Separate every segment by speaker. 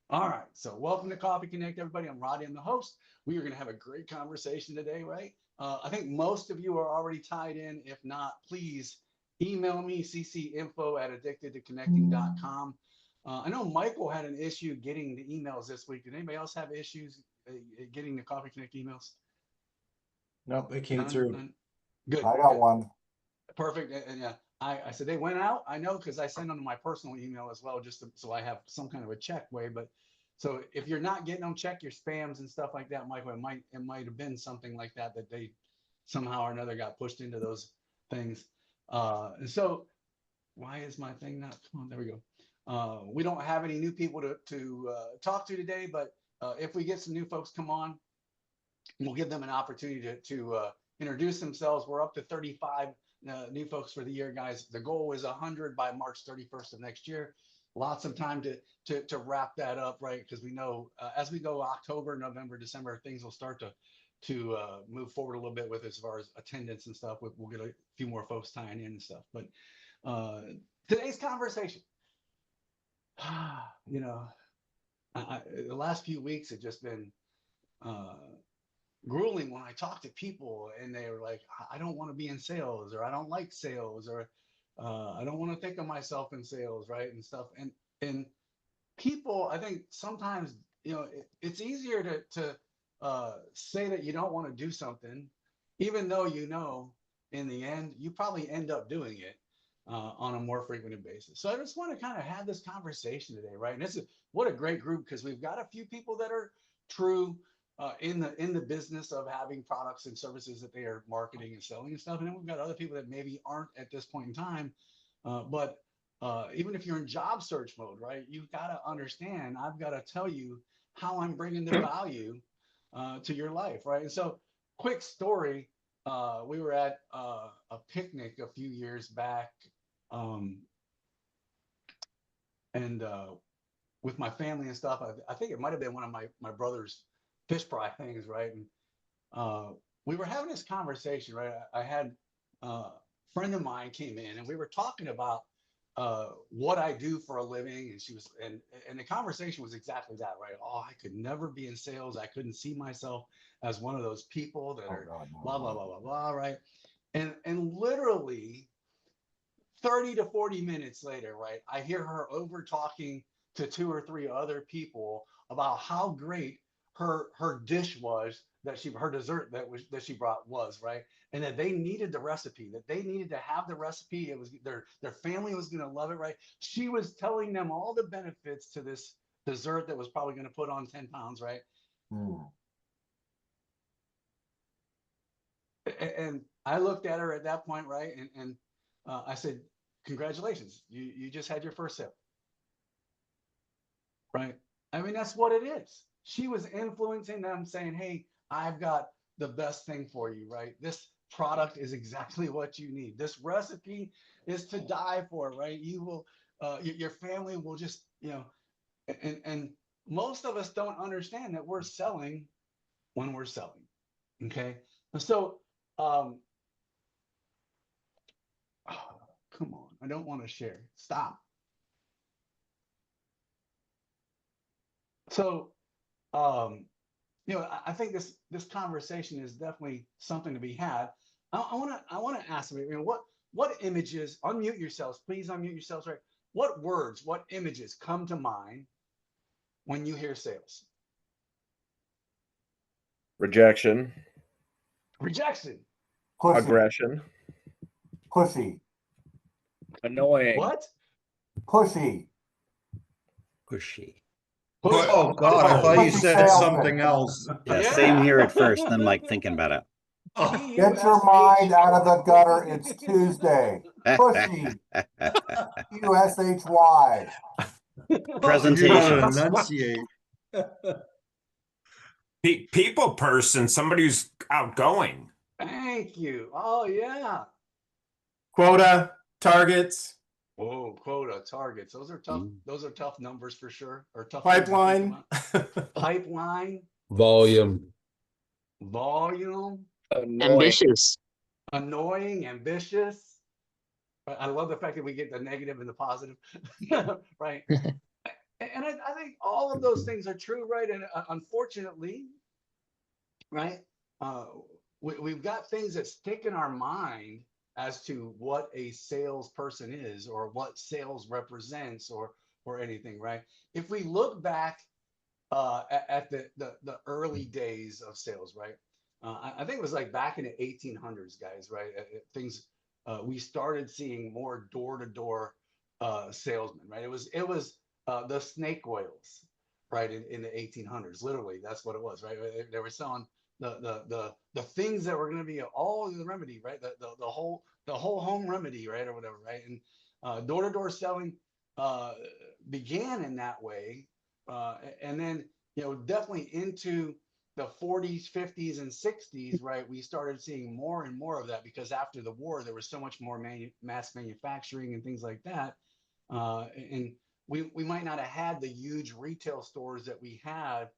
Speaker 1: All right, so welcome to Coffee Connect, everybody. I'm Roddy, I'm the host. We are going to have a great conversation today, right? I think most of you are already tied in. If not, please email me, ccinfo@addictedtoconnecting.com. I know Michael had an issue getting the emails this week. Did anybody else have issues getting the Coffee Connect emails?
Speaker 2: Nope, it came
Speaker 1: None?
Speaker 2: through.
Speaker 1: None? Good,
Speaker 3: I got
Speaker 1: good.
Speaker 3: one.
Speaker 1: Perfect. And yeah, I said they went out. I know because I send them to my personal email as well, just so I have some kind of a check way. But so if you're not getting them, check your spams and stuff like that, Michael. It might have been something like that they somehow or another got pushed into those things. And so why is my thing not? Come on, there we go. We don't have any new people to talk to today, but if we get some new folks come on, we'll give them an opportunity to introduce themselves. We're up to 35 new folks for the year, guys. The goal is 100 by March 31st of next year. Lots of time to wrap that up, right? Because we know as we go October, November, December, things will start to move forward a little bit with as far as attendance and stuff. We'll get a few more folks tying in and stuff. But today's conversation, you know, the last few weeks have just been grueling when I talk to people and they were like, I don't want to be in sales, or I don't like sales, or I don't want to think of myself in sales, right? And stuff. And people, I think sometimes, it's easier to say that you don't want to do something, even though in the end, you probably end up doing it on a more frequent basis. So I just want to kind of have this conversation today, right? And what a great group, because we've got a few people that are true in the business of having products and services that they are marketing and selling and stuff. And then we've got other people that maybe aren't at this point in time. But even if you're in job search mode, right, you've got to understand, I've got to tell you how I'm bringing the value to your life, right? And so, quick story, we were at a picnic a few years back, and with my family and stuff. I think it might have been one of my brother's fish fry things, right? And we were having this conversation, right? I had a friend of mine came in, and we were talking about what I do for a living, and she was, and the conversation was exactly that, right? Oh, I could never be in sales. I couldn't see myself as one of those people that are blah blah blah blah blah, right? And literally 30 to 40 minutes later, right, I hear her over talking to two or three other people about how great her dish was, her dessert that she brought was, right, and that they needed the recipe, that they needed to have the recipe. It was their family was going to love it, right? She was telling them all the benefits to this dessert that was probably going to put on 10 pounds, right? And I looked at her at that point, right, and I said, congratulations, you just had your first sip, right? I mean, that's what it is. She was influencing them, saying, hey, I've got the best thing for you, right? This product is exactly what you need. This recipe is to die for, right? You will, your family will just, and most of us don't understand that we're selling when we're selling, okay? And so, oh, come on, I don't want to share. Stop. So, I think this conversation is definitely something to be had. I want to ask you, what images? Unmute yourselves, please. Unmute yourselves, right? What words, what images come to mind when you hear sales?
Speaker 4: Rejection.
Speaker 1: Rejection.
Speaker 3: Pussy.
Speaker 4: Aggression.
Speaker 3: Pussy.
Speaker 5: Annoying.
Speaker 1: What?
Speaker 3: Pussy.
Speaker 5: Pushy.
Speaker 2: Oh God, I thought you said something else.
Speaker 5: Yeah,
Speaker 1: Yeah.
Speaker 5: same here at first. Then like thinking about it.
Speaker 3: Get your mind out of the gutter. It's Tuesday. Pussy. Pushy.
Speaker 5: Presentation.
Speaker 2: Enunciate.
Speaker 6: People person, somebody who's outgoing.
Speaker 1: Thank you. Oh yeah.
Speaker 7: Quota, targets,
Speaker 1: Oh, quota, targets. Those are tough. Those are tough numbers for sure. Or tough.
Speaker 7: pipeline,
Speaker 1: Pipeline.
Speaker 8: Volume.
Speaker 1: Volume.
Speaker 9: Ambitious.
Speaker 1: Annoying, ambitious. I love the fact that we get the negative and the positive, right? And I think all of those things are true, right? And unfortunately, right, we've got things that stick in our mind as to what a salesperson is or what sales represents or anything, right? If we look back at the early days of sales, right? I think it was like back in the 1800s, guys, right? Things we started seeing more door-to-door salesmen, right? It was the snake oils, right? In the 1800s, literally, that's what it was, right? They were selling the things that were going to be all the remedy, right? The whole home remedy, right, or whatever, right? And door-to-door selling began in that way, and then definitely into the 40s, 50s, and 60s, right? We started seeing more and more of that because after the war, there was so much more mass manufacturing and things like that, and we might not have had the huge retail stores that we had,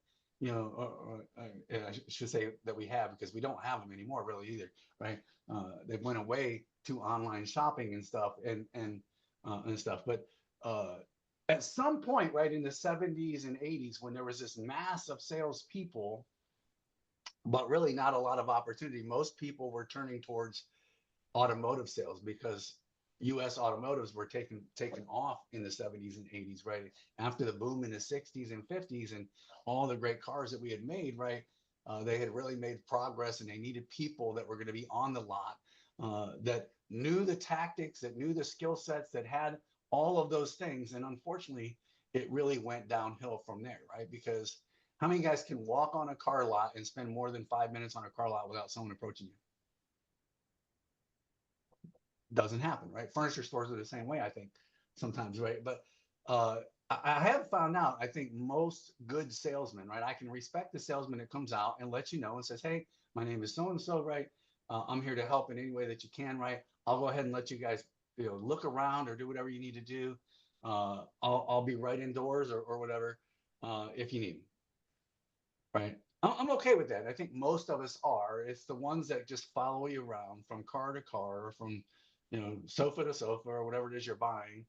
Speaker 1: I should say that we have because we don't have them anymore really either, right? They went away to online shopping and stuff and stuff. But at some point, right, in the 70s and 80s, when there was this mass of salespeople, but really not a lot of opportunity, most people were turning towards automotive sales because U.S. automotives were taken off in the 70s and 80s, right? After the boom in the 60s and 50s and all the great cars that we had made, right? They had really made progress and they needed people that were going to be on the lot, that knew the tactics, that knew the skill sets, that had all of those things. And unfortunately, it really went downhill from there, right? Because how many guys can walk on a car lot and spend more than 5 minutes on a car lot without someone approaching you? Doesn't happen, right? Furniture stores are the same way, I think, sometimes, right? But I have found out, I think most good salesmen, right? I can respect the salesman that comes out and lets you know and says, hey, my name is so-and-so, right? I'm here to help in any way that you can, right? I'll go ahead and let you guys, look around or do whatever you need to do. I'll be right indoors or whatever if you need me, right? I'm okay with that. I think most of us are. It's the ones that just follow you around from car to car or from sofa to sofa or whatever it is you're buying,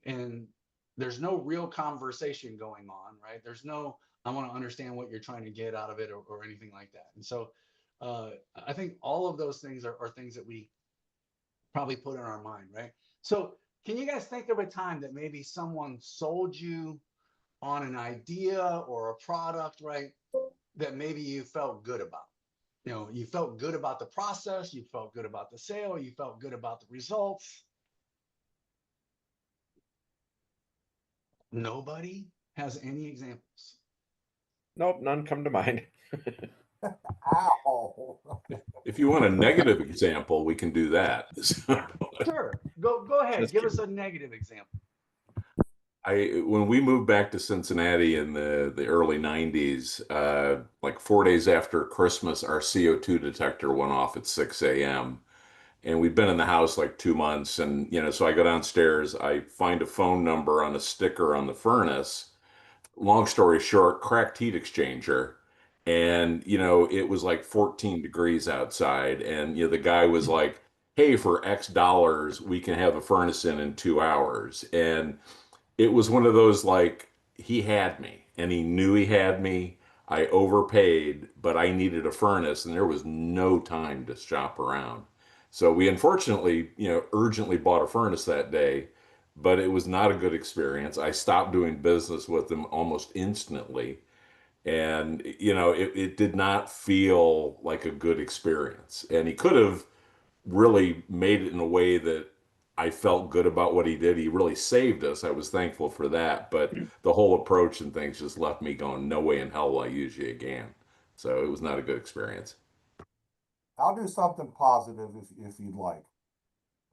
Speaker 1: and there's no real conversation going on, right? There's no I want to understand what you're trying to get out of it or anything like that. And so I think all of those things are things that we probably put in our mind, right? So can you guys think of a time that maybe someone sold you on an idea or a product, right, that maybe you felt good about? You felt good about the process, you felt good about the sale, you felt good about the results. Nobody has any examples.
Speaker 2: Nope, none come to mind.
Speaker 3: Ow.
Speaker 4: If you want a negative example, we can do that.
Speaker 1: Sure, go ahead, give us a negative example.
Speaker 4: When we moved back to Cincinnati in the early 90s, like 4 days after Christmas, our CO2 detector went off at 6 a.m. And we'd been in the house like 2 months. And, so I go downstairs, I find a phone number on a sticker on the furnace. Long story short, cracked heat exchanger. And, it was like 14 degrees outside. And, the guy was like, hey, for X dollars, we can have a furnace in 2 hours. And it was one of those like he had me and he knew he had me. I overpaid, but I needed a furnace and there was no time to shop around. So we unfortunately, urgently bought a furnace that day, but it was not a good experience. I stopped doing business with him almost instantly. And, it did not feel like a good experience. And he could have really made it in a way that I felt good about what he did. He really saved us. I was thankful for that. But the whole approach and things just left me going, no way in hell will I use you again. So it was not a good experience.
Speaker 3: I'll do something positive if you'd like.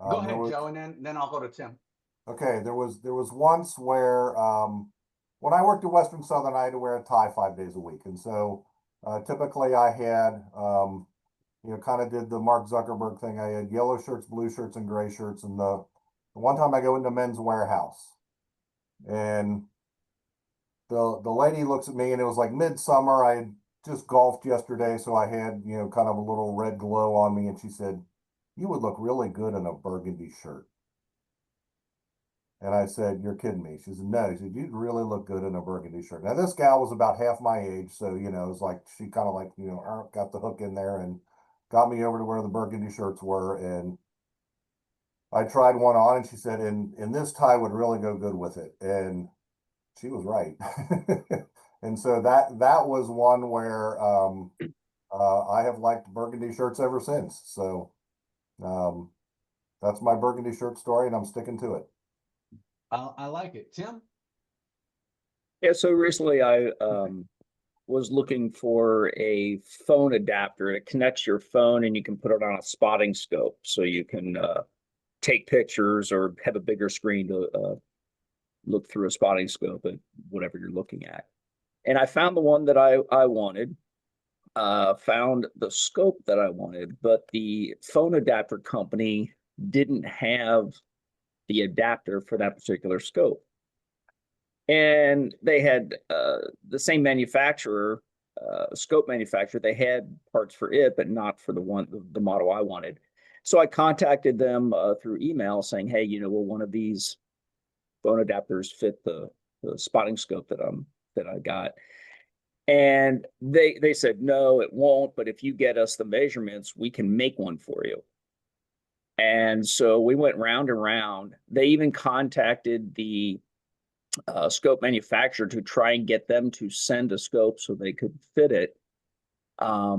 Speaker 1: Go ahead, Joe, and then I'll go to Tim.
Speaker 3: Okay, there was once where when I worked at Western Southern, I had to wear a tie 5 days a week, and so typically I had kind of did the Mark Zuckerberg thing. I had yellow shirts, blue shirts, and gray shirts. And the one time I go into Men's Warehouse, and the lady looks at me, and it was like midsummer. I had just golfed yesterday, so I had kind of a little red glow on me, and she said, "You would look really good in a burgundy shirt." And I said, "You're kidding me." She said, "No." He said, "You'd really look good in a burgundy shirt." Now this gal was about half my age, so you know, it was like she kind of like, you know, got the hook in there and got me over to where the burgundy shirts were. And I tried one on, and she said, and this tie would really go good with it. And she was right. And so that was one where I have liked burgundy shirts ever since. So um, that's my burgundy shirt story, and I'm sticking to it.
Speaker 1: I like it. Tim?
Speaker 8: Yeah, so recently I was looking for a phone adapter. It connects your phone and you can put it on a spotting scope so you can take pictures or have a bigger screen to look through a spotting scope at whatever you're looking at. And I found the one that I wanted, found the scope that I wanted, but the phone adapter company didn't have the adapter for that particular scope. And they had the same manufacturer, scope manufacturer. They had parts for it, but not for the model I wanted. So I contacted them through email saying, "Hey, you know, will one of these phone adapters fit the spotting scope that I got?" And they said, "No, it won't. But if you get us the measurements, we can make one for you." And so we went round and round. They even contacted the scope manufacturer to try and get them to send a scope so they could fit it. I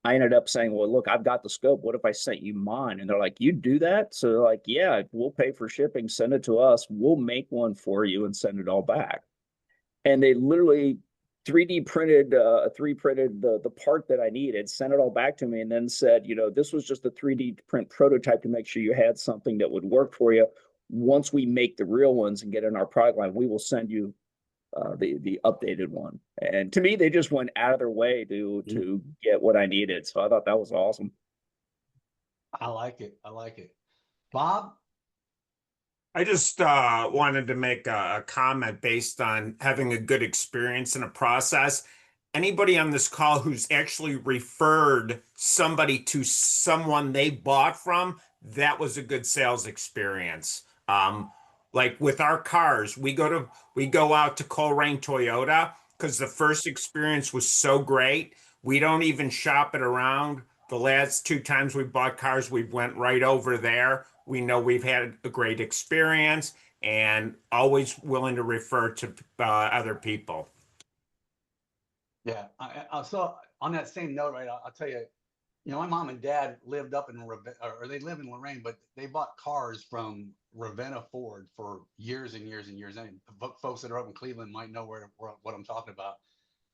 Speaker 8: ended up saying, "Well, look, I've got the scope. What if I sent you mine?" And they're like, "You do that?" So they're like, "Yeah, we'll pay for shipping. Send it to us. We'll make one for you and send it all back." And they literally 3D printed, 3D printed the part that I needed, sent it all back to me, and then said, "You know, this was just a 3D print prototype to make sure you had something that would work for you. Once we make the real ones and get in our product line, we will send you the updated one." And to me, they just went out of their way to get what I needed. So I thought that was awesome.
Speaker 1: I like it. I like it. Bob?
Speaker 6: I just wanted to make a comment based on having a good experience in a process. Anybody on this call who's actually referred somebody to someone they bought from, that was a good sales experience. Like with our cars, we go out to Coleraine Toyota because the first experience was so great. We don't even shop it around. The last two times we bought cars, we went right over there. We know we've had a great experience and always willing to refer to other people.
Speaker 1: Yeah. So on that same note, right, I'll tell you, you know, my mom and dad lived up in or they live in Lorraine, but they bought cars from Ravenna Ford for years and years and years. And folks that are up in Cleveland might know what I'm talking about.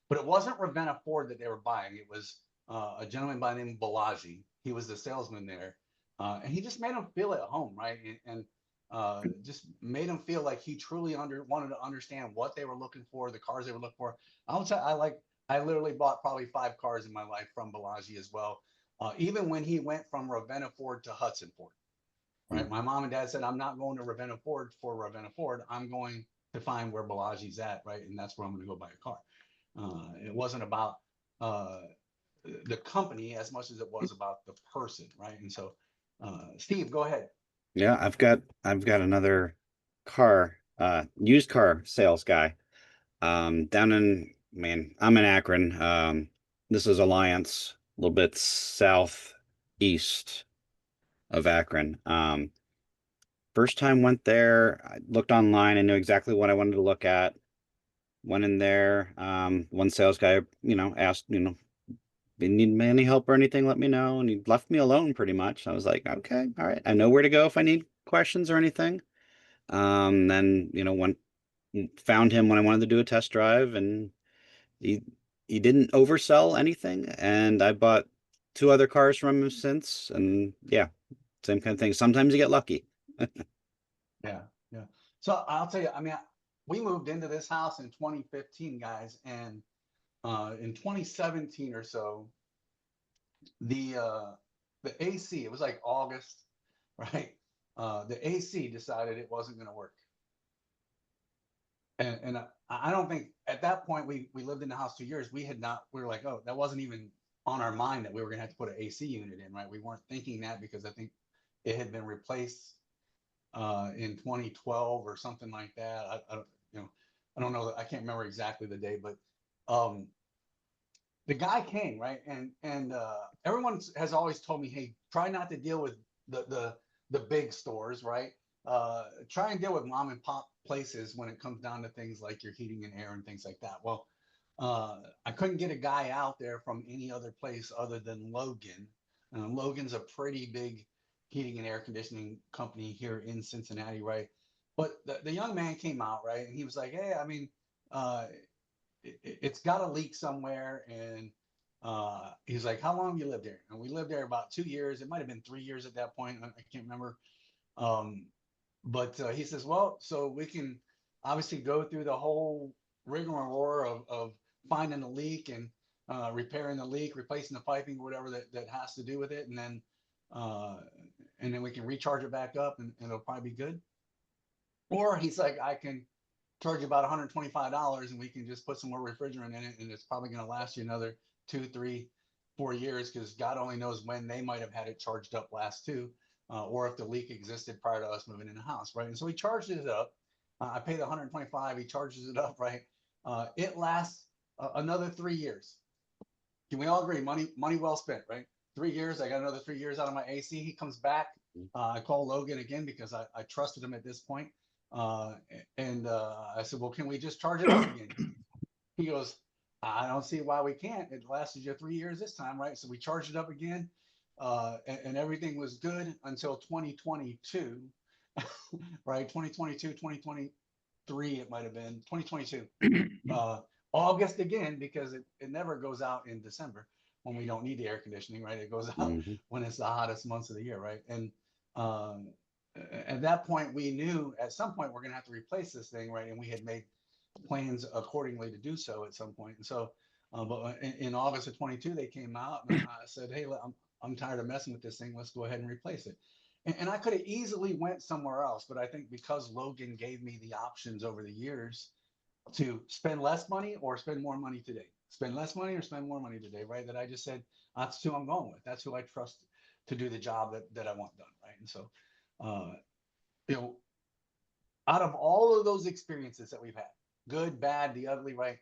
Speaker 1: But it wasn't Ravenna Ford that they were buying. It was a gentleman by the name of Balaji. He was the salesman there. And he just made them feel at home, right? And just made them feel like he truly wanted to understand what they were looking for, the cars they were looking for. I literally bought probably 5 cars in my life from Balaji as well. Even when he went from Ravenna Ford to Hudson Ford, right? My mom and dad said, "I'm not going to Ravenna Ford for Ravenna Ford. I'm going to find where Balaji's at, right? And that's where I'm going to go buy a car." It wasn't about the company as much as it was about the person, right? And so, Steve, go ahead.
Speaker 5: Yeah, I've got another car, used car sales guy. Down in, man, I'm in Akron. This is Alliance, a little bit southeast of Akron. First time went there, I looked online, I knew exactly what I wanted to look at. Went in there. One sales guy, you know, asked, you know, "You need any help or anything, let me know." And he left me alone pretty much. I was like, "Okay, all right. I know where to go if I need questions or anything." Then, you know, found him when I wanted to do a test drive, and he he didn't oversell anything. And I bought 2 other cars from him since, and yeah, same kind of thing. Sometimes you get lucky.
Speaker 1: Yeah, yeah. So I'll tell you, I mean, we moved into this house in 2015, guys, and in 2017 or so, the AC, it was like August, right? The AC decided it wasn't going to work. And I don't think at that point we lived in the house 2 years. We were like, oh, that wasn't even on our mind that we were gonna have to put an AC unit in, right? We weren't thinking that because I think it had been replaced in 2012 or something like that. I don't, you know, I don't know. I can't remember exactly the day, but the guy came, right, and everyone has always told me, hey, try not to deal with the big stores, right? Try and deal with mom and pop places when it comes down to things like your heating and air and things like that. Well, I couldn't get a guy out there from any other place other than Logan. Logan's a pretty big heating and air conditioning company here in Cincinnati, right? But the young man came out, right, and he was like, hey, I mean, it's got a leak somewhere. And he's like, how long have you lived there? And we lived there about 2 years. It might have been 3 years at that point. I can't remember. But he says, well, so we can obviously go through the whole rigmarole of finding the leak and repairing the leak, replacing the piping, whatever that has to do with it. And then we can recharge it back up and it'll probably be good. Or he's like, I can charge you about $125 and we can just put some more refrigerant in it and it's probably going to last you another 2, 3, 4 years, because God only knows when they might have had it charged up last too, or if the leak existed prior to us moving in the house, right? And so he charged it up. I paid the 125. He charges it up, right? It lasts another 3 years. Can we all agree? Money well spent, right? 3 years. I got another 3 years out of my AC. He comes back. I call Logan again because I trusted him at this point. I said, well, can we just charge it up again? He goes, I don't see why we can't. It lasted you 3 years this time, right? So we charged it up again, and everything was good until 2022, right? 2022, 2023, it might have been 2022. August again, because it never goes out in December when we don't need the air conditioning, right? It goes out when it's the hottest months of the year, right? And at that point, we knew at some point we're going to have to replace this thing, right? And we had made plans accordingly to do so at some point. And so, but in August of 22, they came out and I said, hey, I'm tired of messing with this thing. Let's go ahead and replace it. And I could have easily went somewhere else, but I think because Logan gave me the options over the years to spend less money or spend more money today, spend less money or spend more money today, right? That I just said, that's who I'm going with. That's who I trust to do the job that I want done, right? And so, you know, out of all of those experiences that we've had, good, bad, the ugly, right?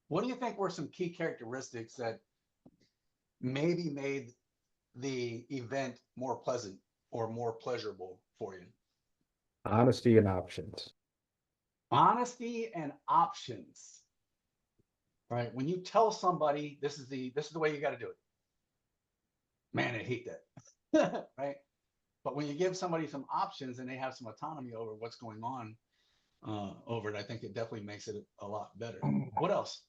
Speaker 1: What do you think were some key characteristics that maybe made the event more pleasant or more pleasurable for you?
Speaker 7: Honesty and options.
Speaker 1: Honesty and options, right? When you tell somebody this is the way you got to do it, man, I hate that, right? But when you give somebody some options and they have some autonomy over what's going on over it, I think it definitely makes it a lot better. What else?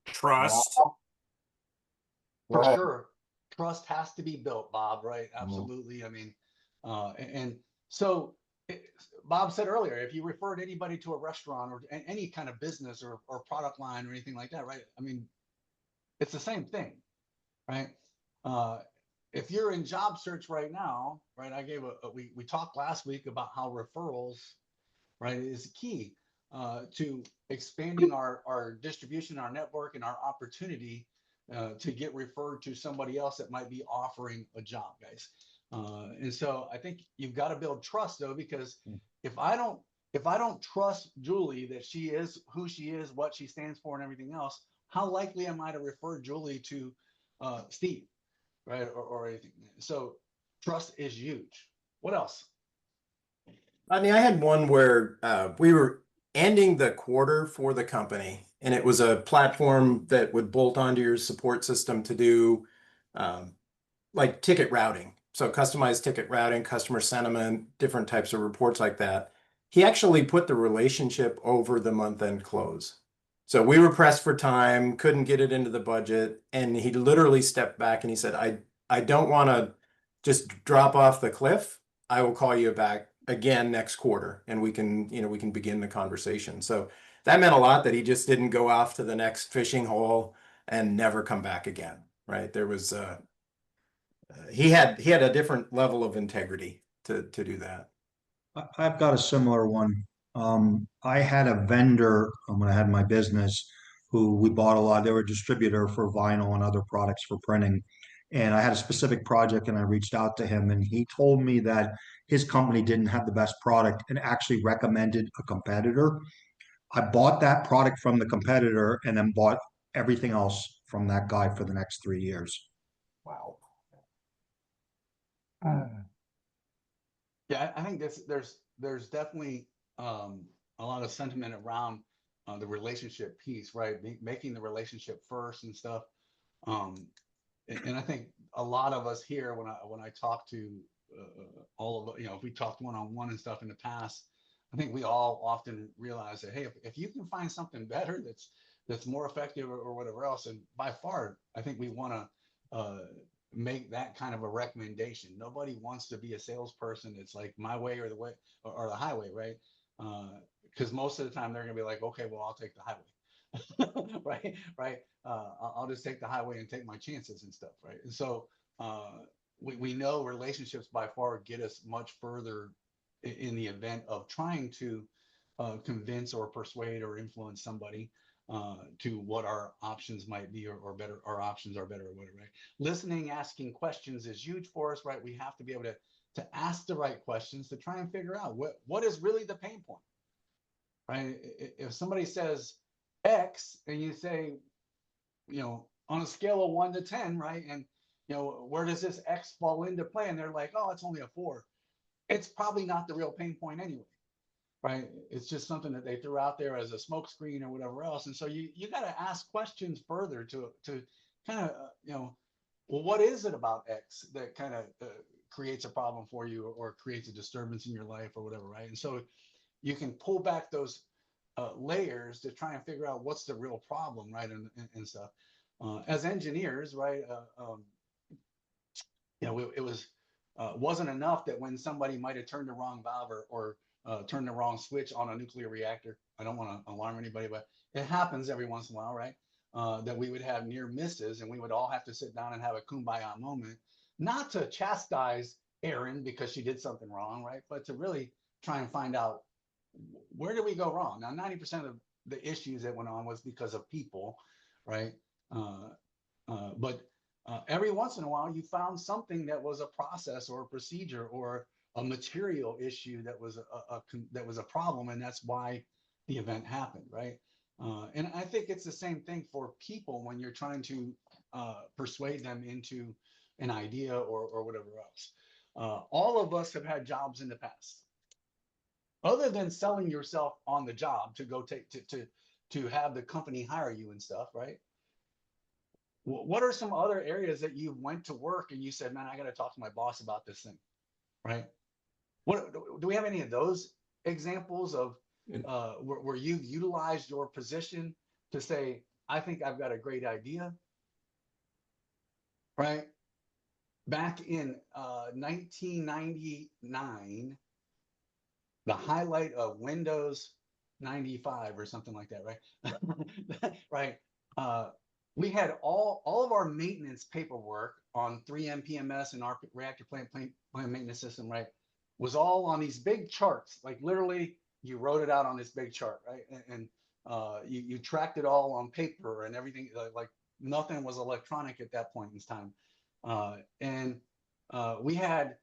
Speaker 6: Trust.
Speaker 3: Go
Speaker 1: For
Speaker 3: ahead.
Speaker 1: sure, trust has to be built, Bob, right? Absolutely. I mean, and so Bob said earlier, if you referred anybody to a restaurant or any kind of business or product line or anything like that, right? I mean, it's the same thing, right? If you're in job search right now, right? I gave we talked last week about how referrals, right, is key to expanding our distribution, our network, and our opportunity to get referred to somebody else that might be offering a job, guys. And so I think you've got to build trust though, because if I don't trust Julie that she is who she is, what she stands for, and everything else, how likely am I to refer Julie to Steve, right, or anything? So trust is huge. What else?
Speaker 7: I mean, I had one where we were ending the quarter for the company, and it was a platform that would bolt onto your support system to do like ticket routing. So customized ticket routing, customer sentiment, different types of reports like that. He actually put the relationship over the month-end close. So we were pressed for time, couldn't get it into the budget, and he literally stepped back and he said, I don't want to just drop off the cliff. I will call you back again next quarter and we can begin the conversation. So that meant a lot that he just didn't go off to the next fishing hole and never come back again, right? There was he had a different level of integrity to do that.
Speaker 2: I've got a similar one. I had a vendor when I had my business who we bought a lot. They were a distributor for vinyl and other products for printing. And I had a specific project and I reached out to him and he told me that his company didn't have the best product and actually recommended a competitor. I bought that product from the competitor and then bought everything else from that guy for the next 3 years.
Speaker 3: Wow.
Speaker 1: Yeah, I think there's definitely a lot of sentiment around the relationship piece, right? Making the relationship first and stuff. And I think a lot of us here, when I talk to all of, if we talked one-on-one and stuff in the past, I think we all often realize that, hey, if you can find something better that's more effective or whatever else, and by far, I think we want to make that kind of a recommendation. Nobody wants to be a salesperson. It's like my way or the way or the highway, right? Because most of the time they're going to be like, okay, well, I'll take the highway. right. I'll just take the highway and take my chances and stuff, right? And so we know relationships by far get us much further in the event of trying to convince or persuade or influence somebody to what our options might be or better, our options are better or whatever, right? Listening, asking questions is huge for us, right? We have to be able to ask the right questions to try and figure out what is really the pain point, right? If somebody says X and you say, on a scale of 1 to 10, right? And, where does this X fall into play? And they're like, oh, it's only a 4. It's probably not the real pain point anyway, right? It's just something that they threw out there as a smokescreen or whatever else. And so you got to ask questions further to kind of, well, what is it about X that kind of creates a problem for you or creates a disturbance in your life or whatever, right? And so you can pull back those layers to try and figure out what's the real problem, right? And stuff. As engineers, right? It wasn't enough that when somebody might have turned the wrong valve or turned the wrong switch on a nuclear reactor. I don't want to alarm anybody, but it happens every once in a while, right? That we would have near misses and we would all have to sit down and have a kumbaya moment, not to chastise Erin because she did something wrong, right? But to really try and find out where did we go wrong? Now, 90% of the issues that went on was because of people, right? But every once in a while, you found something that was a process or a procedure or a material issue that was a problem, and that's why the event happened, right? And I think it's the same thing for people when you're trying to persuade them into an idea or whatever else. All of us have had jobs in the past. Other than selling yourself on the job to go to have the company hire you and stuff, right? What are some other areas that you went to work and you said, man, I got to talk to my boss about this thing, right? What do we have any of those examples of where you've utilized your position to say, I think I've got a great idea, right? Back in 1999, the highlight of Windows 95 or something like that, right? Right. We had all of our maintenance paperwork on 3M PMS and our reactor plant maintenance system, right, was all on these big charts. Like literally, you wrote it out on this big chart, right? And you tracked it all on paper and everything. Like nothing was electronic at that point in time. And we had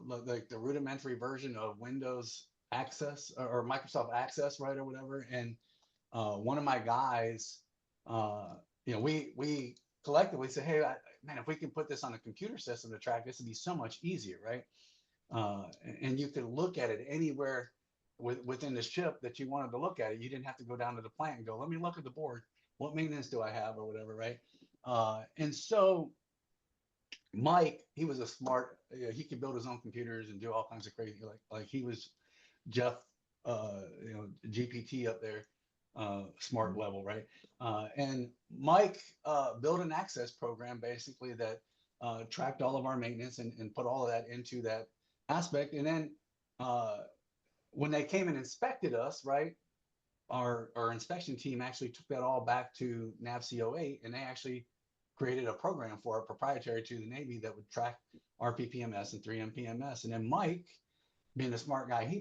Speaker 1: like the rudimentary version of Windows Access or Microsoft Access, right, or whatever. And one of my guys, we collectively say, hey, man, if we can put this on a computer system to track this, it'd be so much easier, right? And you could look at it anywhere within the ship that you wanted to look at it. You didn't have to go down to the plant and go, let me look at the board. What maintenance do I have or whatever, right? And so Mike, he was a smart, he could build his own computers and do all kinds of crazy, like he was Jeff, GPT up there, smart level, right? And Mike built an access program basically that tracked all of our maintenance and put all of that into that aspect. And then when they came and inspected us, right, our inspection team actually took that all back to NAVCO8 and they actually created a program for it proprietary to the Navy that would track RPPMS and 3M PMS. And then Mike, being the smart guy he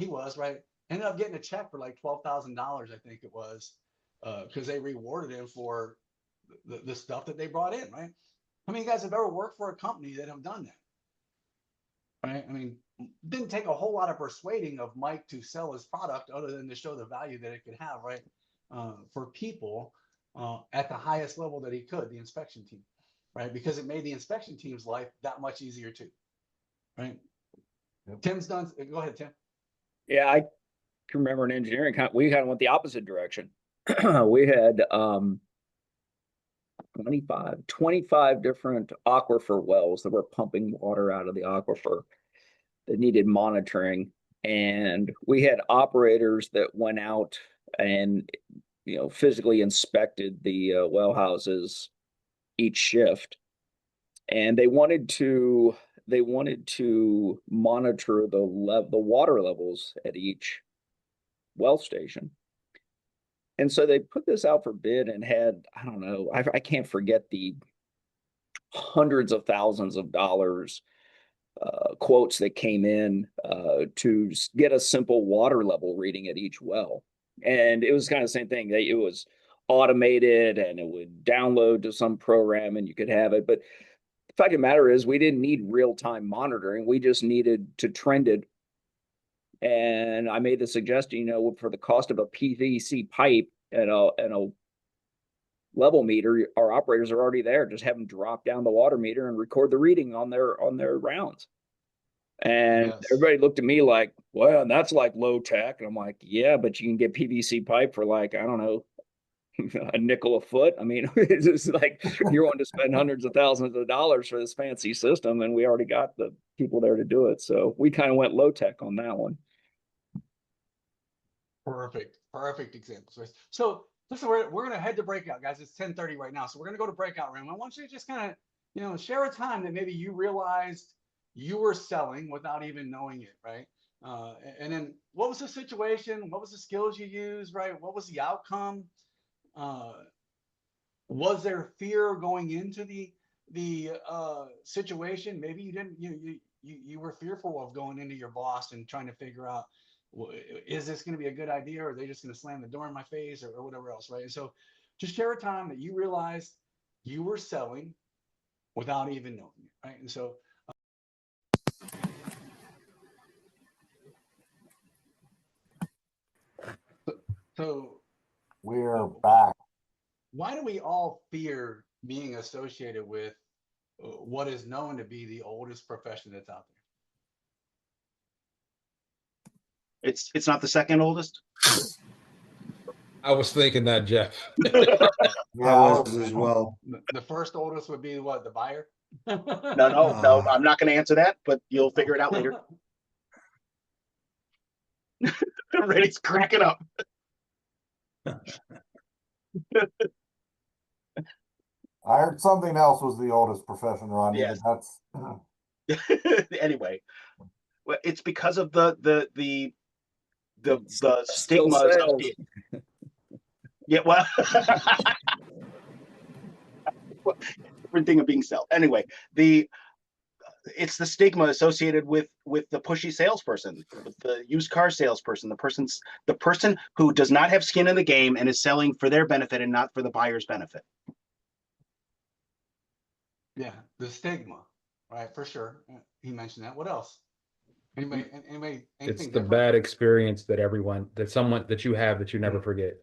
Speaker 1: was, right, ended up getting a check for like $12,000, I think it was, because they rewarded him for the stuff that they brought in, right? How many of you guys have ever worked for a company that have done that? Right? I mean, it didn't take a whole lot of persuading of Mike to sell his product other than to show the value that it could have, right? For people at the highest level that he could, the inspection team, right? Because it made the inspection team's life that much easier too, right?
Speaker 3: Yep.
Speaker 1: Tim's done. Go ahead, Tim.
Speaker 8: Yeah, I can remember in engineering, we kind of went the opposite direction. We had 25 different aquifer wells that were pumping water out of the aquifer that needed monitoring. And we had operators that went out and, physically inspected the well houses each shift. And they wanted to monitor the water levels at each well station. And so they put this out for bid and had, I don't know, I can't forget the hundreds of thousands of dollars quotes that came in to get a simple water level reading at each well. And it was kind of the same thing. It was automated and it would download to some program and you could have it. But the fact of the matter is we didn't need real-time monitoring. We just needed to trend it. And I made the suggestion, for the cost of a PVC pipe and a level meter, our operators are already there. Just have them drop down the water meter and record the reading on their rounds. And
Speaker 1: Yes.
Speaker 8: everybody looked at me like, well, that's like low tech. And I'm like, yeah, but you can get PVC pipe for like, I don't know, a nickel a foot. I mean, it's just like you're wanting to spend hundreds of thousands of dollars for this fancy system, and we already got the people there to do it. So we kind of went low tech on that one.
Speaker 1: Perfect example. So listen, we're gonna head to breakout, guys. It's 10:30 right now, so we're gonna go to breakout room. I want you to just kind of, share a time that maybe you realized you were selling without even knowing it, right? And then what was the situation? What was the skills you used, right? What was the outcome? Was there fear going into the situation? Maybe you didn't. You were fearful of going into your boss and trying to figure out, is this going to be a good idea, or are they just going to slam the door in my face, or whatever else, right? And so, just share a time that you realized you were selling without even knowing it, right? And so. So
Speaker 3: We're back.
Speaker 1: why do we all fear being associated with what is known to be the oldest profession that's out there?
Speaker 9: It's not the second oldest.
Speaker 10: I was thinking that, Jeff.
Speaker 3: Yeah,
Speaker 2: I was as well.
Speaker 1: The first oldest would be what, the buyer?
Speaker 9: No, I'm not going to answer that, but you'll figure it out later. Randy's cracking up.
Speaker 3: I heard something else was the oldest profession, Ronnie.
Speaker 9: Yes.
Speaker 3: But that's
Speaker 9: Anyway, well, it's because of the stigma associated. Yeah, well, different thing of being sold. Anyway, it's the stigma associated with the pushy salesperson, with the used car salesperson, the person who does not have skin in the game and is selling for their benefit and not for the buyer's benefit.
Speaker 1: Yeah, the stigma, right? For sure. He mentioned that. What else? Anybody?
Speaker 10: It's
Speaker 1: Anything
Speaker 10: the
Speaker 1: different?
Speaker 10: bad experience that someone that you have that you never forget.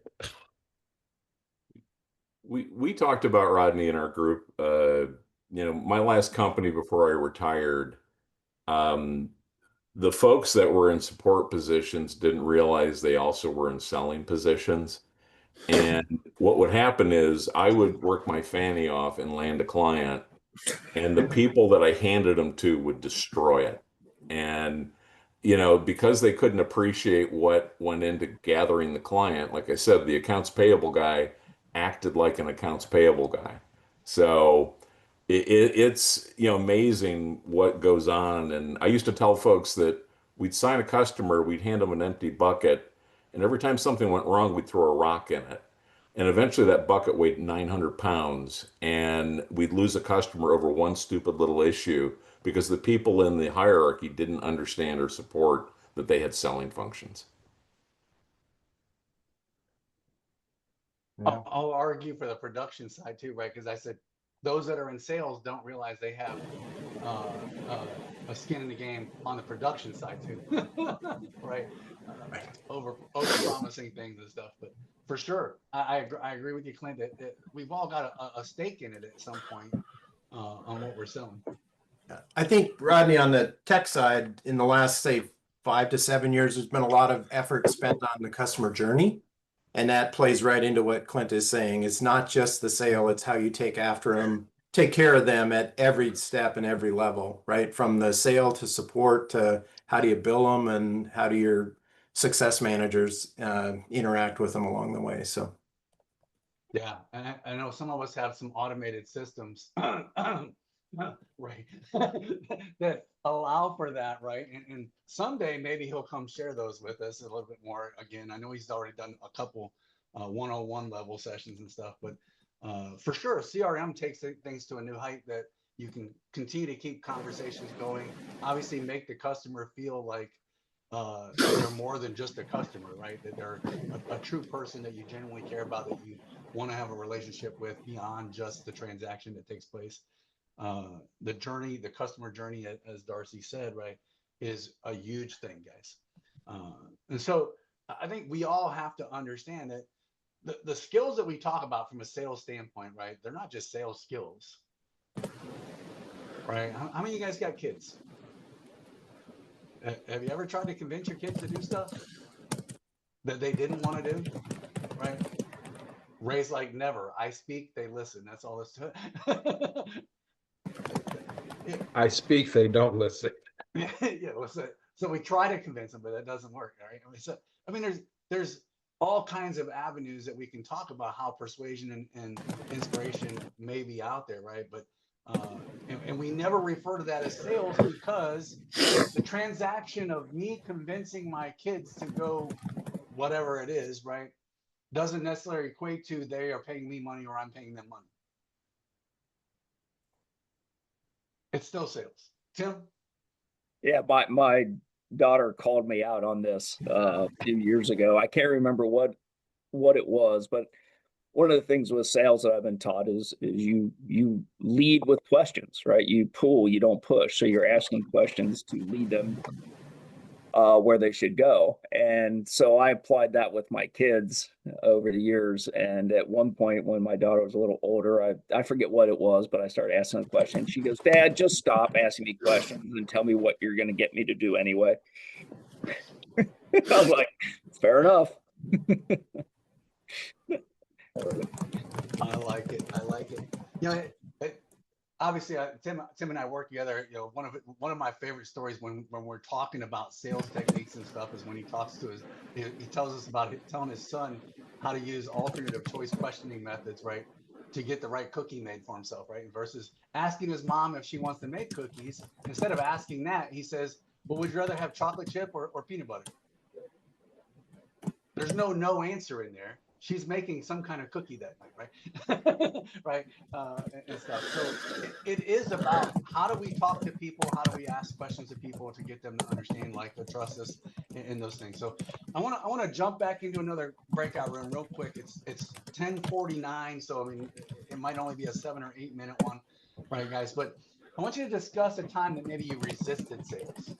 Speaker 4: We talked about, Rodney, in our group, my last company before I retired, the folks that were in support positions didn't realize they also were in selling positions. And what would happen is I would work my fanny off and land a client, and the people that I handed them to would destroy it. And, because they couldn't appreciate what went into gathering the client, like I said, the accounts payable guy acted like an accounts payable guy. So it's amazing what goes on. And I used to tell folks that we'd sign a customer, we'd hand them an empty bucket, and every time something went wrong, we'd throw a rock in it. And eventually that bucket weighed 900 pounds, and we'd lose a customer over one stupid little issue because the people in the hierarchy didn't understand or support that they had selling functions.
Speaker 3: Yeah.
Speaker 1: I'll argue for the production side too, right? Because I said those that are in sales don't realize they have uh, uh, a skin in the game on the production side too, right? Over promising things and stuff, but for sure, I agree with you, Clint. That we've all got a stake in it at some point on what we're selling.
Speaker 7: I think, Rodney, on the tech side, in the last, say, 5 to 7 years, there's been a lot of effort spent on the customer journey. And that plays right into what Clint is saying. It's not just the sale, it's how you take after them, take care of them at every step and every level, right? From the sale to support to how do you bill them and how do your success managers interact with them along the way. So,
Speaker 1: Yeah, and I know some of us have some automated systems, right, that allow for that, right? And someday maybe he'll come share those with us a little bit more. Again, I know he's already done a couple 101 level sessions and stuff, but for sure, CRM takes things to a new height that you can continue to keep conversations going. Obviously, make the customer feel like they're more than just a customer, right? That they're a true person that you genuinely care about, that you want to have a relationship with beyond just the transaction that takes place. The journey, the customer journey, as Darcy said, right, is a huge thing, guys. And so I think we all have to understand that the skills that we talk about from a sales standpoint, right, they're not just sales skills, right? How many of you guys got kids? Have you ever tried to convince your kids to do stuff that they didn't want to do, right? Ray's like, never. I speak, they listen. That's all this.
Speaker 10: I speak, they don't listen.
Speaker 1: Yeah, so we try to convince them, but that doesn't work. All right. I mean, there's all kinds of avenues that we can talk about how persuasion and inspiration may be out there, right? But and we never refer to that as sales, because the transaction of me convincing my kids to go whatever it is, right, doesn't necessarily equate to they are paying me money or I'm paying them money. It's still sales. Tim?
Speaker 8: Yeah, my daughter called me out on this a few years ago. I can't remember what it was, but one of the things with sales that I've been taught is you lead with questions, right? You pull, you don't push. So you're asking questions to lead them where they should go. And so I applied that with my kids over the years. And at one point, when my daughter was a little older, I forget what it was, but I started asking a question. She goes, "Dad, just stop asking me questions and tell me what you're going to get me to do anyway." I was like, fair enough.
Speaker 1: I like it. I like it. You know, obviously, Tim and I work together. You know, one of my favorite stories when we're talking about sales techniques and stuff is when he talks to he tells us about telling his son how to use alternative choice questioning methods, right, to get the right cookie made for himself, right, versus asking his mom if she wants to make cookies. Instead of asking that, he says, "Well, would you rather have chocolate chip or peanut butter?" There's no answer in there. She's making some kind of cookie that night, right? Right, and stuff. So it is about how do we talk to people, how do we ask questions to people to get them to understand, like, to trust us in those things. So I want to jump back into another breakout room real quick. It's 10:49, so I mean it might only be a 7 or 8 minute one, right, guys? But I want you to discuss a time that maybe you resisted sales,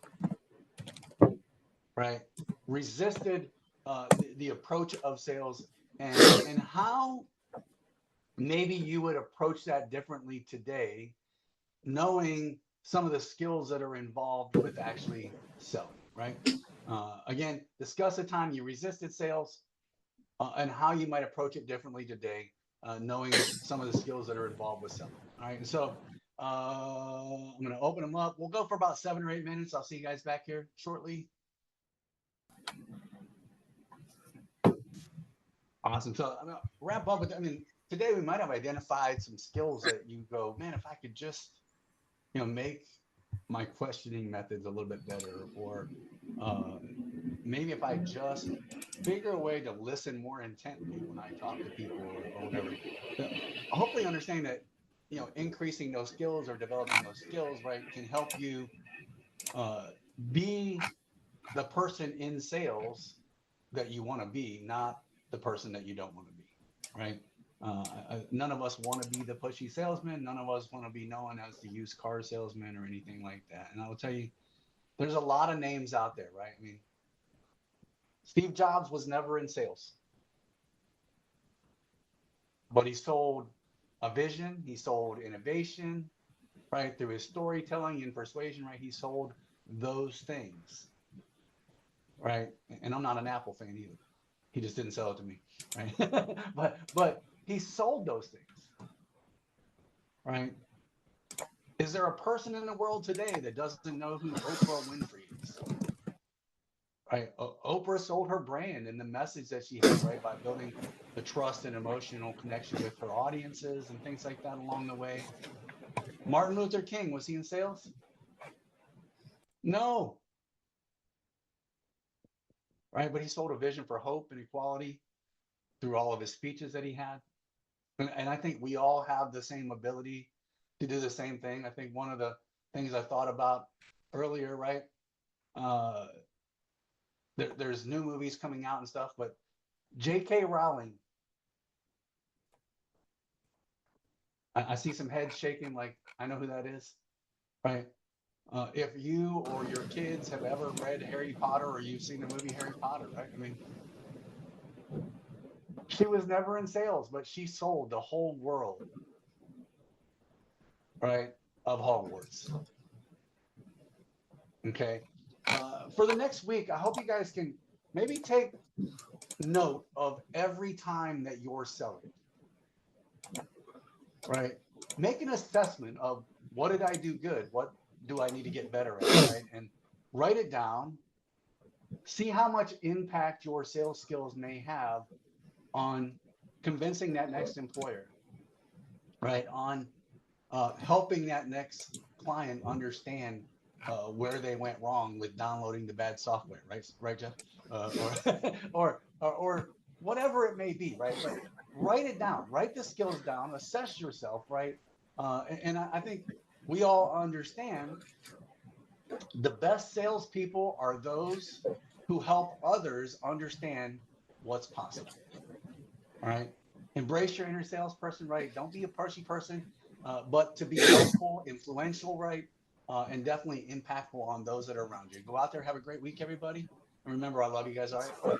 Speaker 1: right? Resisted the approach of sales, and how maybe you would approach that differently today, knowing some of the skills that are involved with actually selling, right? Again, discuss a time you resisted sales and how you might approach it differently today, knowing some of the skills that are involved with selling. All right, and so I'm going to open them up. We'll go for about 7 or 8 minutes. I'll see you guys back here shortly. Awesome. So I'm gonna wrap up with, I mean, today we might have identified some skills that you go, man, if I could just, make my questioning methods a little bit better, or maybe if I just figure a way to listen more intently when I talk to people or whatever. Hopefully understanding that, increasing those skills or developing those skills, right, can help you be the person in sales that you want to be, not the person that you don't want to be. right? None of us want to be the pushy salesman. None of us want to be known as the used car salesman or anything like that. And I will tell you, there's a lot of names out there, right? I mean, Steve Jobs was never in sales, but he sold a vision, he sold innovation, right? Through his storytelling and persuasion, right? He sold those things, right? And I'm not an Apple fan either. He just didn't sell it to me, right? but he sold those things, right? Is there a person in the world today that doesn't know who Oprah Winfrey is? Right? Oprah sold her brand and the message that she had, right, by building the trust and emotional connection with her audiences and things like that along the way. Martin Luther King, was he in sales? No. Right? But he sold a vision for hope and equality through all of his speeches that he had. And I think we all have the same ability to do the same thing. I think one of the things I thought about earlier, right? There's new movies coming out and stuff, but J.K. Rowling, I see some heads shaking like I know who that is, right? If you or your kids have ever read Harry Potter or you've seen the movie Harry Potter, right? I mean, she was never in sales, but she sold the whole world, right, of Hogwarts. Okay. For the next week, I hope you guys can maybe take note of every time that you're selling, right? Make an assessment of what did I do good? What do I need to get better at, right? And write it down. See how much impact your sales skills may have on convincing that next employer, right? On helping that next client understand where they went wrong with downloading the bad software, right? Right, Jeff? Or whatever it may be, right? But write it down, write the skills down, assess yourself, right? And I think we all understand the best salespeople are those who help others understand what's possible. All right. Embrace your inner salesperson, right? Don't be a pushy person, but to be helpful, influential, right? And definitely impactful on those that are around you. Go out there, have a great week, everybody. And remember, I love you guys. All right.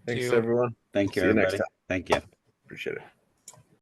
Speaker 11: Thanks, everyone.
Speaker 5: Thank you,
Speaker 11: See you next
Speaker 5: everybody.
Speaker 11: time.
Speaker 5: Thank you.
Speaker 11: Appreciate it.